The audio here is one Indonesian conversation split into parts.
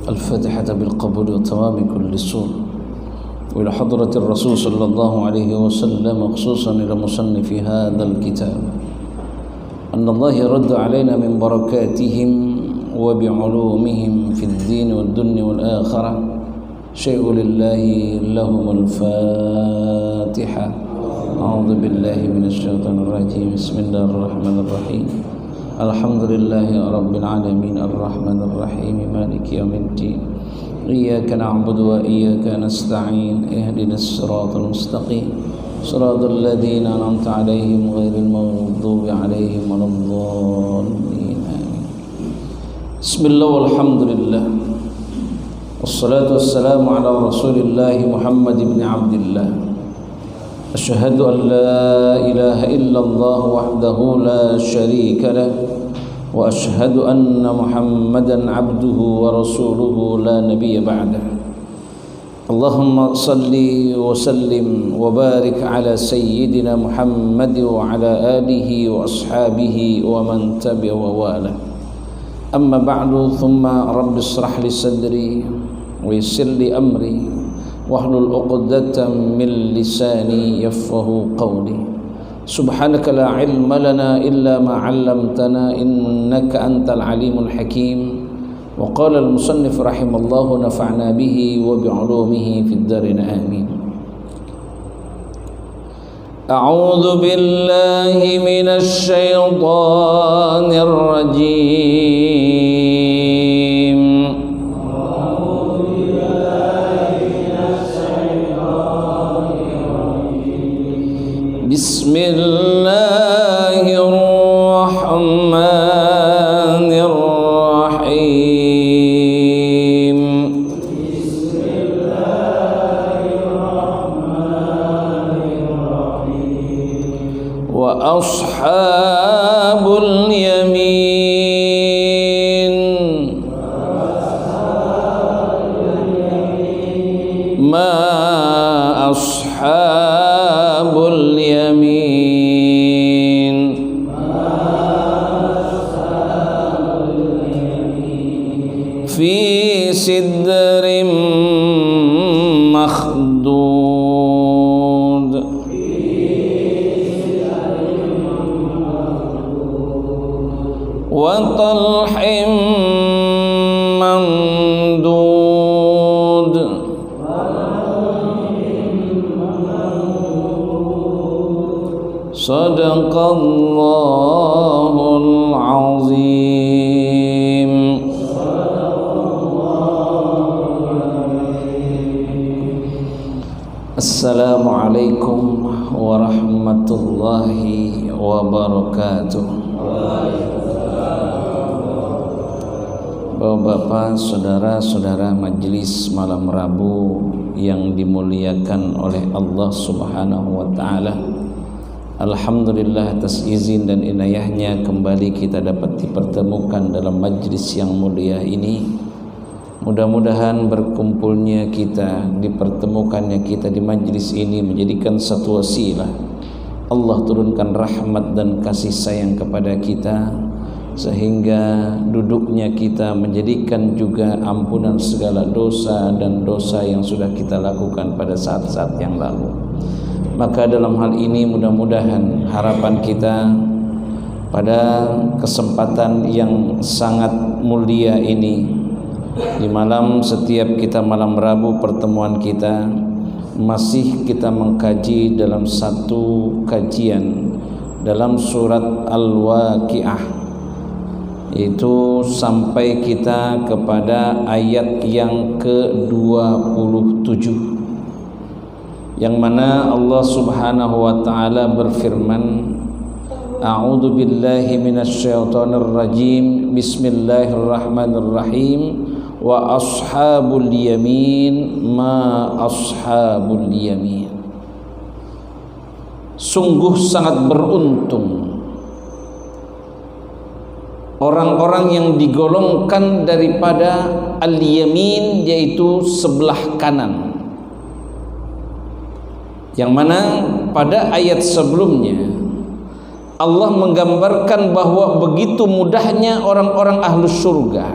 الفاتحة بالقبول وتمام كل سور، وإلى حضرة الرسول صلى الله عليه وسلم، خصوصا إلى مصنف هذا الكتاب، أن الله يرد علينا من بركاتهم وبعلومهم في الدين والدنيا والآخرة شيء لله لهم الفاتحة. أعوذ بالله من الشيطان الرجيم. بسم الله الرحمن الرحيم. الحمد لله رب العالمين الرحمن الرحيم مالك يوم الدين. إياك نعبد وإياك نستعين. اهدنا الصراط المستقيم صراط الذين أنعمت عليهم غير المغضوب عليهم ولا الضالين. آمين. بسم الله والحمد لله والصلاة والسلام على رسول الله محمد بن عبد الله. أشهد أن لا إله إلا الله وحده لا شريك له، وأشهد أن محمدا عبده ورسوله لا نبي بعده. اللهم صل وسلم وبارك على سيدنا محمد وعلى آله وأصحابه ومن تبع ووالاه. أما بعد، ثم رب اشرح لي صدري ويسر لي أمري واحلل عقدة من لساني يفقهوا قولي. سبحانك لا علم لنا إلا ما علمتنا إنك أنت العليم الحكيم. وقال المصنف رحمه الله نفعنا به وبعلومه في الدارين آمين. أعوذ بالله من الشيطان الرجيم. بسم الله الرحمن الرحيم. بسم الله الرحمن الرحيم. وأصحاب اليمين ما أصحاب اليمين في سدر مخضود وطلح ممدود صدق الله العظيم. Assalamualaikum warahmatullahi wabarakatuh. Bapak-bapak, saudara-saudara majelis malam Rabu yang dimuliakan oleh Allah Subhanahu wa taala. Alhamdulillah atas izin dan inayahnya kembali kita dapat dipertemukan dalam majlis yang mulia ini. Mudah-mudahan berkumpulnya kita, dipertemukannya kita di majlis ini menjadikan satu wasilah Allah turunkan rahmat dan kasih sayang kepada kita, sehingga duduknya kita menjadikan juga ampunan segala dosa dan dosa yang sudah kita lakukan pada saat-saat yang lalu. Maka dalam hal ini mudah-mudahan harapan kita pada kesempatan yang sangat mulia ini, di malam setiap kita malam Rabu pertemuan kita masih kita mengkaji dalam satu kajian dalam surat Al-Waqiah, itu sampai kita kepada ayat yang ke-27, yang mana Allah Subhanahu wa taala berfirman, A'udzu billahi minasyaitonir rajim. Bismillahirrahmanirrahim. Wa ashabul yamin ma ashabul yamin. Sungguh sangat beruntung orang-orang yang digolongkan daripada al-yamin, yaitu sebelah kanan, yang mana pada ayat sebelumnya Allah menggambarkan bahwa begitu mudahnya orang-orang ahlus surga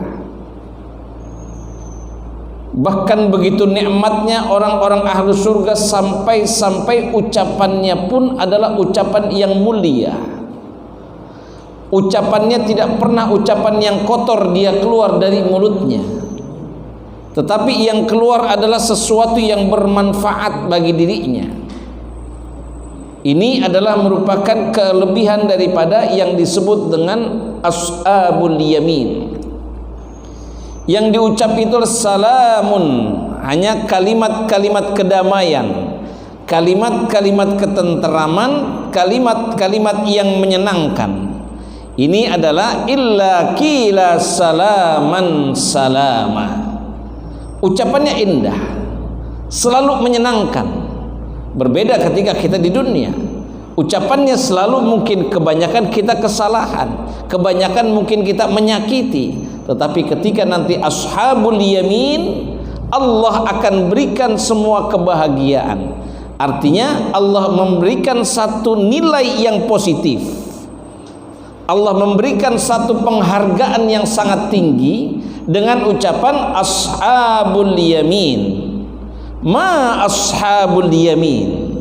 Bahkan begitu nikmatnya orang-orang ahlu surga sampai ucapannya pun adalah ucapan yang mulia. Ucapannya tidak pernah ucapan yang kotor dia keluar dari mulutnya, tetapi yang keluar adalah sesuatu yang bermanfaat bagi dirinya. Ini adalah merupakan kelebihan daripada yang disebut dengan ashabul yamin. Yang diucap itu salamun, hanya kalimat-kalimat kedamaian, kalimat-kalimat ketenteraman, kalimat-kalimat yang menyenangkan. Ini adalah illa qila salaman salama. Ucapannya indah, selalu menyenangkan. Berbeda ketika kita di dunia. Ucapannya selalu mungkin kebanyakan kita kesalahan, kebanyakan mungkin kita menyakiti. Tetapi ketika nanti ashabul yamin, Allah akan berikan semua kebahagiaan. Artinya Allah memberikan satu nilai yang positif. Allah memberikan satu penghargaan yang sangat tinggi dengan ucapan ashabul yamin. Ma ashabul yamin.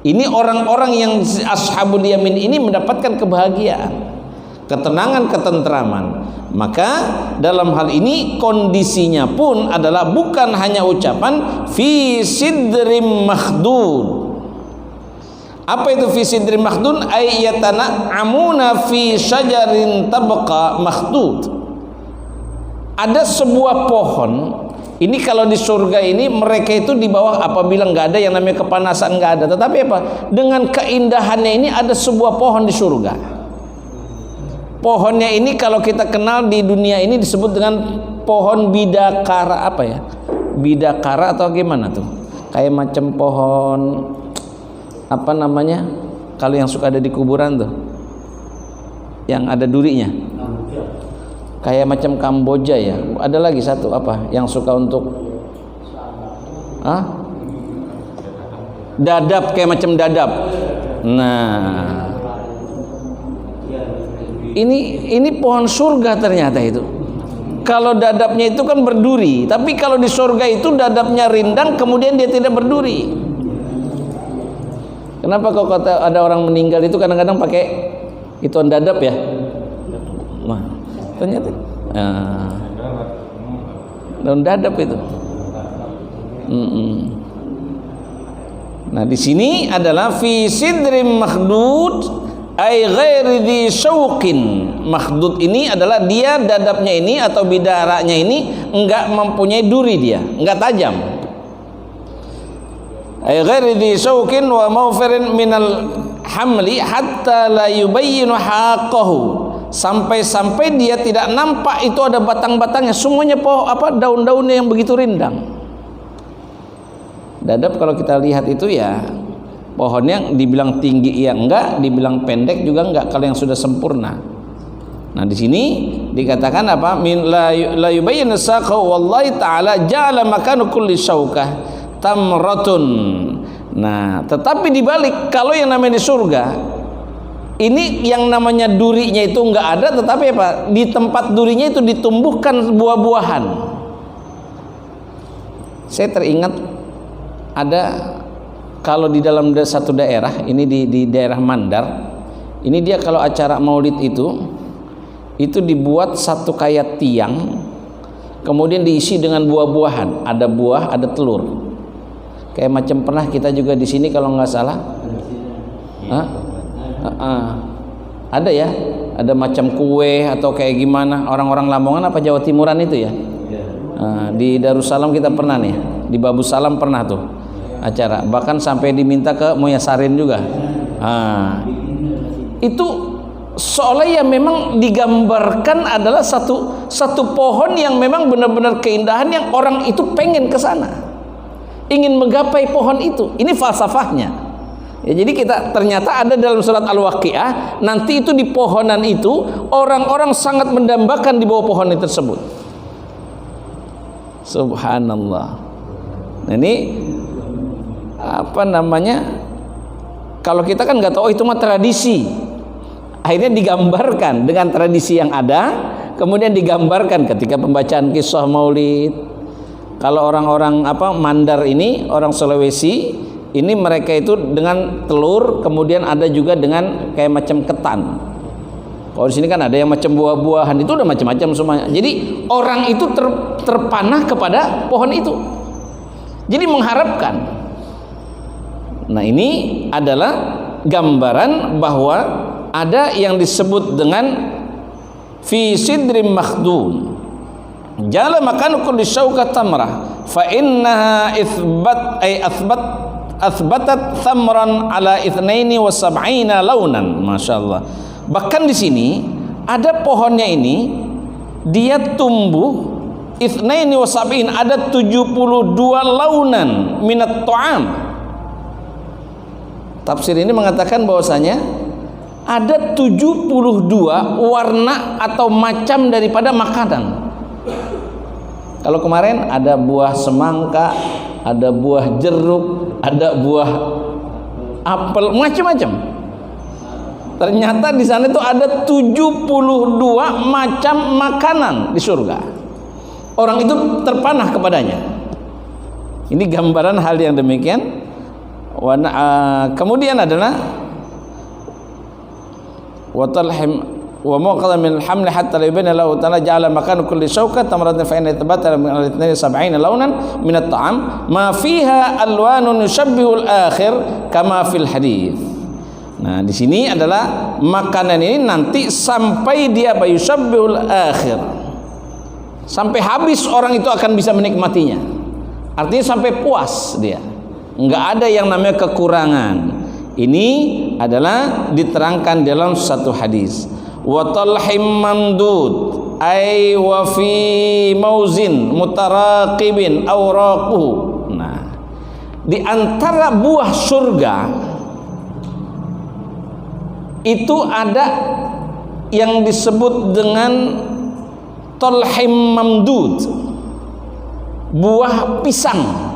Ini orang-orang yang ashabul yamin ini mendapatkan kebahagiaan, ketenangan, ketenteraman. Maka dalam hal ini kondisinya pun adalah bukan hanya ucapan fi sidrim makhdud. Apa itu fi sidrim makhdud? Ayatana amuna fi syajarin tabqa makhdud. Ada sebuah pohon. Ini kalau di surga ini mereka itu di bawah, apabila nggak ada yang namanya kepanasan, nggak ada. Tetapi apa? Dengan keindahannya ini ada sebuah pohon di surga. Pohonnya ini kalau kita kenal di dunia ini disebut dengan pohon bidakara. Apa ya? Bidakara atau gimana tuh? Kayak macam pohon apa namanya? Kalau yang suka ada di kuburan tuh, yang ada durinya. Kayak macam Kamboja ya. Ada lagi satu apa? Yang suka untuk dadap, kayak macam dadap. Nah, ini pohon surga ternyata itu. Kalau dadapnya itu kan berduri, tapi kalau di surga itu dadapnya rindang, kemudian dia tidak berduri. Kenapa kalau kata ada orang meninggal itu kadang-kadang pakai ituan dadap ya? Nah, ternyata daun dadap itu. Nah, di sini adalah fi sidrim makhdud ay ghairi dzi syauqin. Makhdud ini adalah dia dadapnya ini atau bidaranya ini enggak mempunyai duri, dia enggak tajam. Ay ghairi dzi syauqin wa mawfirin minal hamli hatta la yubayyinu haqqahu. Sampai-sampai dia tidak nampak itu ada batang-batangnya, semuanya daun-daunnya yang begitu rindang. Dadap kalau kita lihat itu ya pohonnya dibilang tinggi ya enggak, dibilang pendek juga enggak kalau yang sudah sempurna. Nah, di sini dikatakan apa? Min la yubayyin saqa wallahi ta'ala ja'ala makanu kulli syaukah tamratun. Nah, tetapi dibalik kalau yang namanya di surga ini yang namanya durinya itu enggak ada, tetapi apa? Di tempat durinya itu ditumbuhkan buah-buahan. Saya teringat ada kalau di dalam satu daerah, ini di daerah Mandar, ini dia kalau acara maulid itu dibuat satu kayak tiang, kemudian diisi dengan buah-buahan, ada buah, ada telur. Kayak macam pernah kita juga di sini kalau nggak salah, ada ya, ada macam kue atau kayak gimana, orang-orang Lamongan apa Jawa Timuran itu ya. Di Darussalam kita pernah nih, di Babu Salam pernah tuh acara, bahkan sampai diminta ke Moyasarin juga. Itu seolah ya memang digambarkan adalah satu pohon yang memang benar-benar keindahan yang orang itu pengen ke sana, ingin menggapai pohon itu. Ini falsafahnya. Ya, jadi kita ternyata ada dalam surat Al-Waqiah, nanti itu di pohonan itu orang-orang sangat mendambakan di bawah pohon itu tersebut. Subhanallah. Nah, ini apa namanya? Kalau kita kan nggak tahu, itu mah tradisi. Akhirnya digambarkan dengan tradisi yang ada, kemudian digambarkan ketika pembacaan kisah maulid, Kalau orang-orang Mandar ini, orang Sulawesi ini, mereka itu dengan telur, kemudian ada juga dengan kayak macam ketan. Kalau di sini kan ada yang macam buah-buahan, itu udah macam-macam semuanya. Jadi orang itu terpanah kepada pohon itu. Jadi mengharapkan. Nah, ini adalah gambaran bahwa ada yang disebut dengan fi sidrim makhdum. Jala makan kulli syaukat tamrah fa innaha athbatat thamran ala 72 launan. Masyaallah. Bahkan di sini ada pohonnya ini, dia tumbuh 72, ada 72 launan minat ta'am. Tafsir ini mengatakan bahwasanya ada 72 warna atau macam daripada makanan. Kalau kemarin ada buah semangka, ada buah jeruk, ada buah apel, macam-macam. Ternyata di sana itu ada 72 macam makanan di surga. Orang itu terpanah kepadanya. Ini gambaran hal yang demikian. Kemudian adalah wa maqala min al-haml hatta la yubina lahu ta'ala ja'ala makan kulli syaukat tamratan fa inna tabatala min al-72 launan min at-ta'am ma fiha alwanun yushabbihu al-akhir kama fil hadits. Nah, di sini adalah makanan ini nanti sampai dia yushabbihu al-akhir, sampai habis orang itu akan bisa menikmatinya. Artinya sampai puas dia, enggak ada yang namanya kekurangan. Ini adalah diterangkan dalam satu hadis. Wa talhim mamdud ay wa fi mauzin mutaraqibin awraquhu. Nah, di antara buah surga itu ada yang disebut dengan talhim mamdud, buah pisang.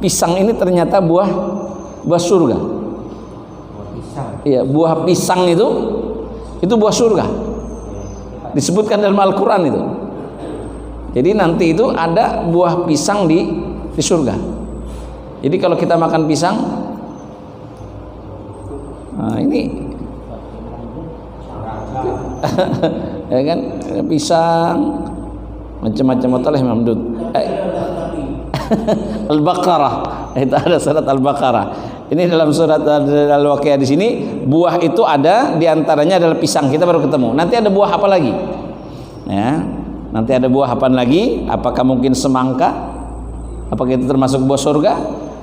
Pisang ini ternyata buah surga. Iya, buah pisang itu buah surga. Disebutkan dalam Al-Qur'an itu. Jadi nanti itu ada buah pisang di surga. Jadi kalau kita makan pisang, nah ini ya kan, pisang macam-macam Allah mamdud. Al-Baqarah, itu ada surat Al-Baqarah. Ini dalam surat Al-Waqiah di sini buah itu ada, diantaranya adalah pisang. Kita baru ketemu. Nanti ada buah apa lagi? Ya, nanti ada buah apa lagi? Apakah mungkin semangka? Apakah itu termasuk buah surga?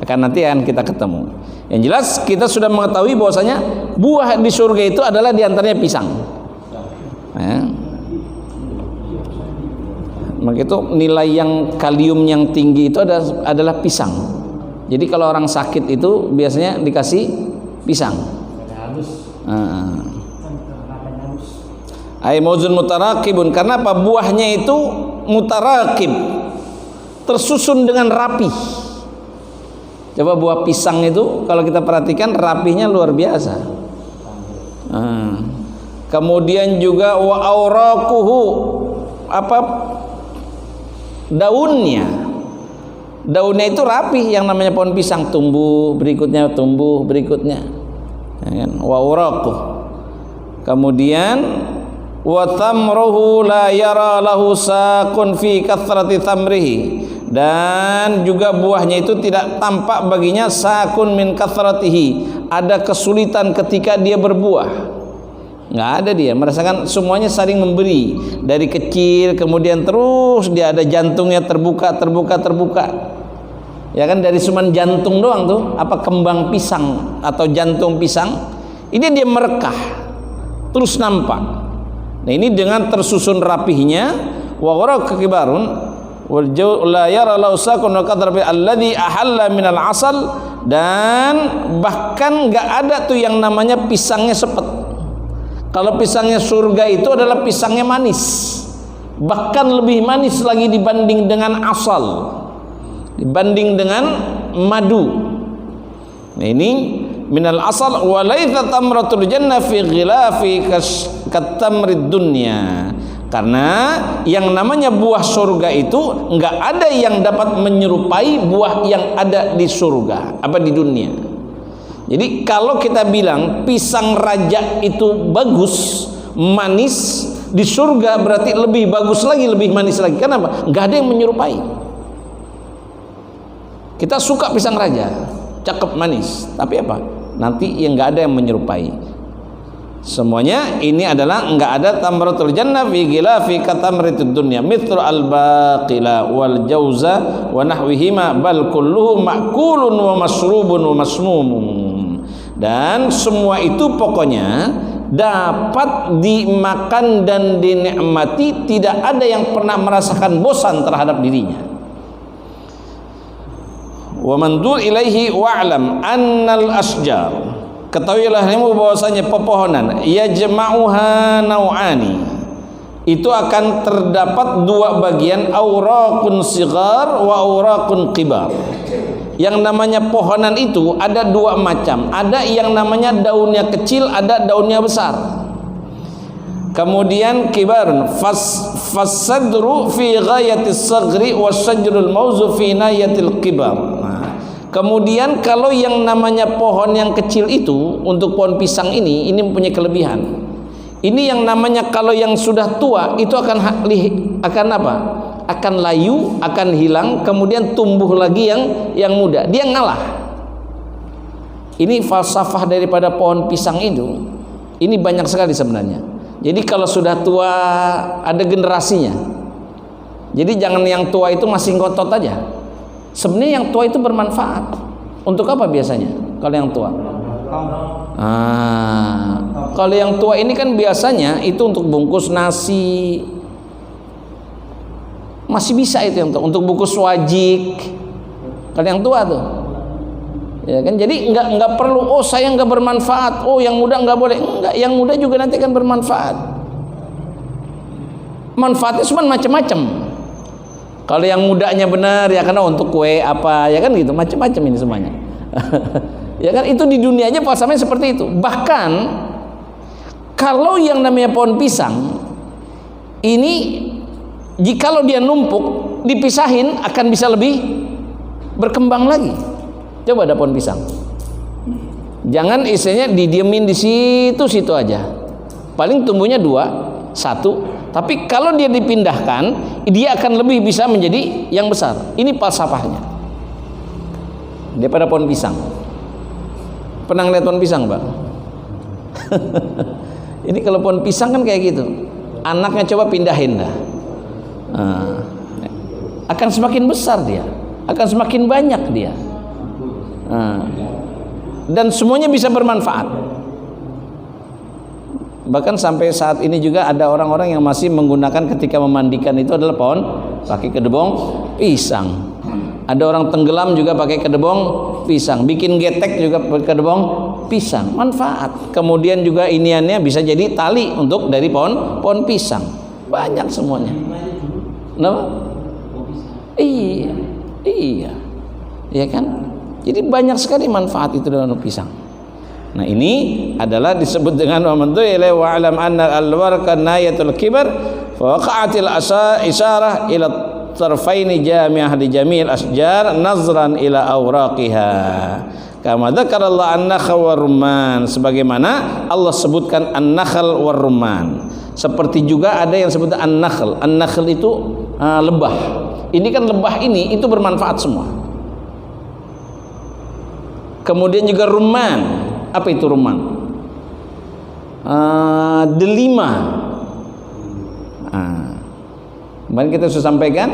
Nanti akan kita ketemu. Yang jelas kita sudah mengetahui bahwasanya buah di surga itu adalah diantaranya pisang. Ya. Maka itu nilai yang kalium yang tinggi itu adalah pisang. Jadi kalau orang sakit itu biasanya dikasih pisang. Ay mauzun mutaraqibun, karena apa? Buahnya itu mutaraqib, tersusun dengan rapi. Coba buah pisang itu kalau kita perhatikan rapihnya luar biasa. Kemudian juga wa auraquhu, daunnya itu rapih. Yang namanya pohon pisang tumbuh berikutnya, ya kan? Wa uraqu. Kemudian wa tamruhu la yara lahu saqun fi kathrati tamrihi, dan juga buahnya itu tidak tampak baginya saqun min kathratihi, ada kesulitan ketika dia berbuah. Nggak ada, dia merasakan semuanya saling memberi dari kecil, kemudian terus dia ada jantungnya terbuka. Ya kan, dari cuman jantung doang tuh, kembang pisang atau jantung pisang, ini dia merekah terus nampak. Nah, ini dengan tersusun rapihnya. Wa ghara kibarun wal la yara lausakun wa qadra alladhi ahalla minal asal, dan bahkan nggak ada tuh yang namanya pisangnya sepet. Kalau pisangnya surga itu adalah pisangnya manis, bahkan lebih manis lagi dibanding dengan asal, dibanding dengan madu. Nah, ini minal asal wa laitha tamratul jannah fi ghilafi katamrid dunya. Karena yang namanya buah surga itu nggak ada yang dapat menyerupai buah yang ada di surga, apa di dunia. Jadi kalau kita bilang pisang raja itu bagus, manis, di surga berarti lebih bagus lagi, lebih manis lagi. Kenapa? Nggak ada yang menyerupai. Kita suka pisang raja, cakep, manis, tapi apa? Nanti yang nggak ada yang menyerupai. Semuanya ini adalah enggak ada tamratul jannah fi ghilafi katamritid dunya mithlu al-baqila wal jauza wa nahwihima bal kulluhu ma'kulun wa masrubun wa masmumun. Dan semua itu pokoknya dapat dimakan dan dinikmati, tidak ada yang pernah merasakan bosan terhadap dirinya. Wa mandur ilaihi wa'lam annal asjar, ketahuilah kamu bahwasanya pepohonan yajma'uha nau'ani, itu akan terdapat dua bagian, auraqun sigar wa auraqun kibar. Yang namanya pohonan itu ada dua macam, ada yang namanya daunnya kecil, ada daunnya besar. Kemudian kibarun fasadru fi ghayatis sagri wasajrul mauzu fi nayatil kibar. Kemudian kalau yang namanya pohon yang kecil itu, untuk pohon pisang ini mempunyai kelebihan. Ini yang namanya kalau yang sudah tua itu akan apa? Akan layu, akan hilang, kemudian tumbuh lagi yang muda. Dia ngalah. Ini falsafah daripada pohon pisang itu. Ini banyak sekali sebenarnya. Jadi kalau sudah tua ada generasinya. Jadi jangan yang tua itu masih ngotot aja. Sebenarnya yang tua itu bermanfaat. Untuk apa biasanya kalau yang tua? Kalau yang tua ini kan biasanya itu untuk bungkus nasi, masih bisa itu yang tua. Untuk bungkus wajik, kalau yang tua tuh, ya kan. Jadi nggak perlu, oh saya nggak bermanfaat, oh yang muda nggak boleh. Enggak, yang muda juga nanti kan bermanfaat. Manfaatnya cuma macam-macam. Kalau yang mudanya benar ya karena untuk kue apa ya kan gitu, macam-macam ini semuanya. Ya kan, itu di dunia aja falsafahnya seperti itu. Bahkan kalau yang namanya pohon pisang ini, jikalau dia numpuk dipisahin akan bisa lebih berkembang lagi. Coba ada pohon pisang. Jangan istilahnya didiemin di situ aja. Paling tumbuhnya 2, 1. Tapi kalau dia dipindahkan, dia akan lebih bisa menjadi yang besar. Ini falsafahnya daripada pohon pisang. Pernah lihat pohon pisang, Pak? Ini kalau pohon pisang kan kayak gitu. Anaknya coba pindahin dah. Akan semakin besar dia, akan semakin banyak dia. Dan semuanya bisa bermanfaat. Bahkan sampai saat ini juga ada orang-orang yang masih menggunakan ketika memandikan itu adalah pohon pakai kedebong pisang. Ada orang tenggelam juga pakai kedebong pisang, bikin getek juga pakai kedebong pisang. Manfaat. Kemudian juga iniannya bisa jadi tali untuk dari pohon pisang. Banyak semuanya. Kenapa? Iya. Iya kan? Jadi banyak sekali manfaat itu dalam pisang. Nah ini adalah disebut dengan wamantu ilai wa alam anna al-warqa nayatul kibar fa waqa'atil isyarah ila tarfaini jami'ah li jami'il asjar nazran ila awraqiha kama dzakara Allah an-nakhl wa rumman, sebagaimana Allah sebutkan an-nakhl wa rumman. Seperti juga ada yang sebut an-nakhl. An-nakhl itu lebah. Ini kan lebah ini itu bermanfaat semua. Kemudian juga rumman. Apa itu rumman? Delima. Kemarin kita sudah sampaikan,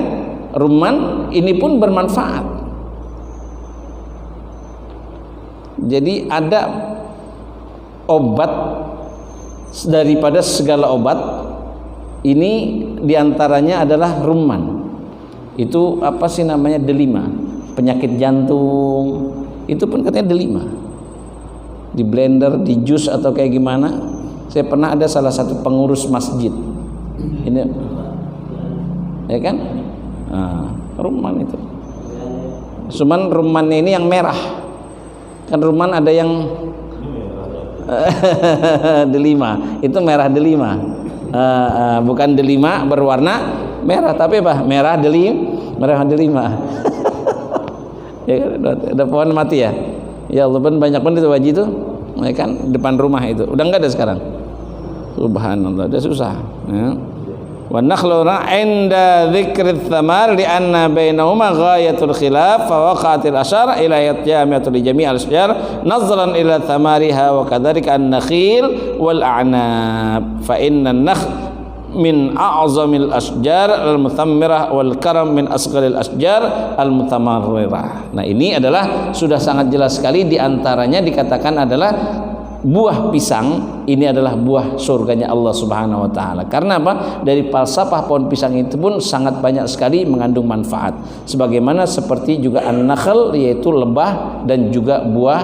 rumman ini pun bermanfaat. Jadi ada obat daripada segala obat. Ini diantaranya adalah rumman. Itu apa sih namanya, delima. Penyakit jantung itu pun katanya delima. Di blender, di jus atau kayak gimana. Saya pernah ada salah satu pengurus masjid. Ini, ya kan? Rumman itu. Cuman rummannya ini yang merah. Kan rumman ada yang delima. Itu merah delima. Bukan delima berwarna merah, tapi apa? Merah delima. Ya, ada pohon mati ya. Ya Allah, banyak pun itu wajib itu, ya kan, depan rumah itu. Udah enggak ada sekarang. Subhanallah, udah susah. Ya. Wa nakhluna 'inda dzikri tsamar li anna bainahuma ghayatul khilaf fa waqa'atil asyar ila jami'atul jami' al-asjar nazaran ila thamariha wa kadzalika an-nakhil wal a'nab fa inna an-nakhl min a'zamil asjar al-muthammirah wal karam min asgharil asjar al-mutamarrirah. Nah, ini adalah sudah sangat jelas sekali, diantaranya dikatakan adalah buah pisang ini adalah buah surganya Allah Subhanahu wa taala. Karena apa? Dari falsafah pohon pisang itu pun sangat banyak sekali mengandung manfaat. Sebagaimana seperti juga an-nakhl, yaitu lebah, dan juga buah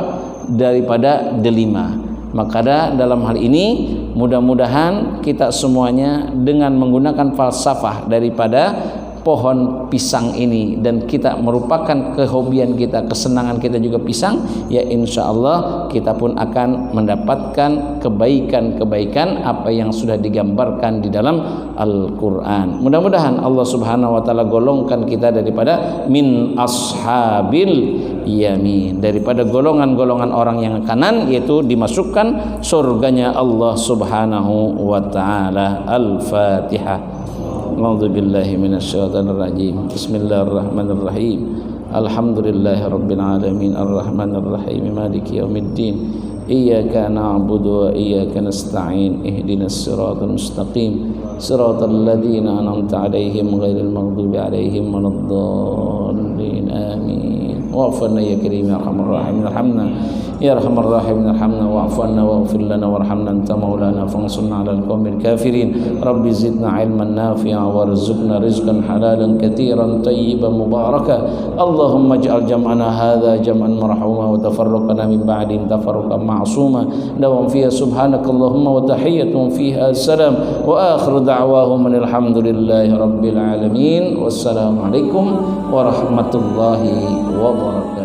daripada delima. Maka dalam hal ini mudah-mudahan kita semuanya dengan menggunakan falsafah daripada pohon pisang ini, dan kita merupakan kehobian kita, kesenangan kita juga pisang, ya insya Allah kita pun akan mendapatkan kebaikan-kebaikan apa yang sudah digambarkan di dalam Al-Quran. Mudah-mudahan Allah Subhanahu wa taala golongkan kita daripada min ashabil yamin, daripada golongan-golongan orang yang kanan, yaitu dimasukkan surganya Allah Subhanahu wa taala. Al-Fatihah. A'udzu billahi minasyaitonir rajim. Bismillahirrahmanirrahim. Alhamdulillahi rabbil alamin arrahmanir rahim maliki yaumiddin. Iyyaka na'budu wa iyyaka nasta'in. Ihdinas siratal mustaqim. Siratal ladzina an'amta 'alaihim ghairil maghdubi 'alaihim waladdallin. Amin. Wa'fana ya karim ya arhamar rahimin. Arhamna ya arhamar rahimin. Arhamna wa'fana waghfir lana warhamna anta maulana fansurna 'alal qaumil kafirin. Rabbi zidna 'ilman nafi'a warzuqna rizqan halalan katsiran tayyiban mubaraka. Allahumma ij'al jam'ana hadza jam'an marhuma wa tafarraqana min ba'di tafarruqan ma'suma. Dawam fiha subhanakallahumma wa tahiyyatuhum fiha salam wa akhiru da'wahum alhamdulillahi rabbil alamin. Wassalamu alaikum warahmatullahi wabarakatuh.